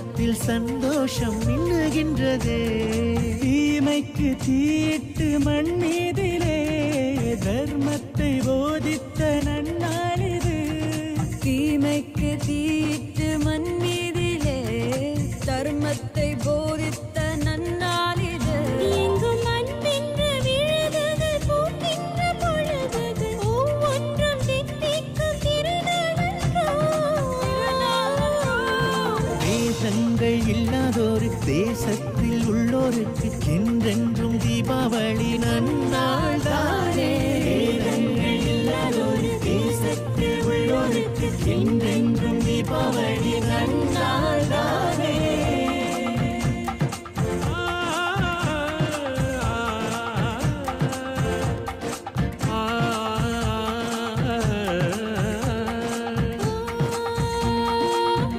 உள்ளத்தில் சந்தோஷம் மின்னுகின்றதே. தீமைக்கு தீட்டு மண் மீதிலே தர்மத்தை போதித்த நன்னாளிது. தீமைக்கு தீட்டு மண் மீதிலே தர்மத்தை போதித்த நன்னாளிது. எங்கும் அன்பின்று விழுதுகள் பூக்கின்ற பொழுது ஒவ்வொன்றும் தித்திக்கும் திருநாளன்றோ. தேசங்கள் இல்லாதோரு தேசத்தில் உள்ளோருக்கு என்றென்றும் தீபாவளி நன்னாள் தானே. தேசங்கள் இல்லாதோரு தேசத்தில் உள்ளோருக்கு என்றென்றும் தீபாவளி நன்னாள் தானே.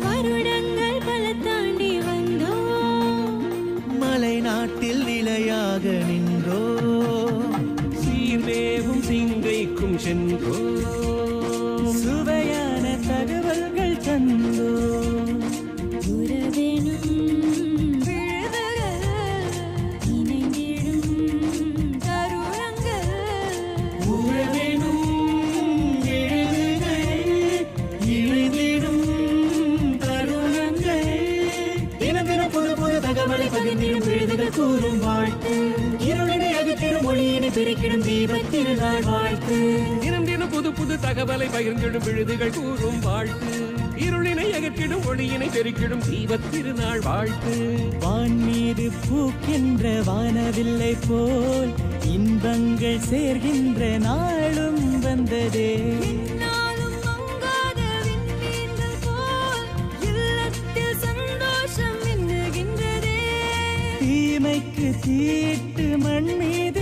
வருடங்கள் பல தாண்டி வந்தோம், மலை நாட்டில் நிலையாக நின்றோ. சீர்மேவும் சிங்கைக்கும் சென்றோ. சுவையான தகவல்கள் தந்தோ. உறவெனும் விழுதுகள் இணைந்திடும் தருணங்கள். உறவெனும் எழுதுகள் இணைந்திடும் தருணங்கள். தினம் தினம் புது புது தகவலை பகிர்ந்திடும் விழுதுகள் கூறும் வாழ்த்து. இருளினை அகற்றிடும் ஒளியினை பிரிக்கிடும் தீபத் திருநாள் வாழ்த்து. தினம் தினம் புது புது தகவலை பகிர்ந்திடும் விழுதுகள் கூறும் வாழ்த்து. இருளினை அகற்றிடும் ஒளியினை பெருக்கிடும் தீபத் திருநாள் வாழ்த்து. வான் மீது பூக்கின்ற வானவில்லை போல் இன்பங்கள் சேர்கின்ற நாளும் வந்ததே. நாளும் மங்காத விண்மீன்கள் போல் இல்லத்தில் சந்தோஷம் மின்னுகின்றதே. தீமைக்கு தீட்டு மண் மீது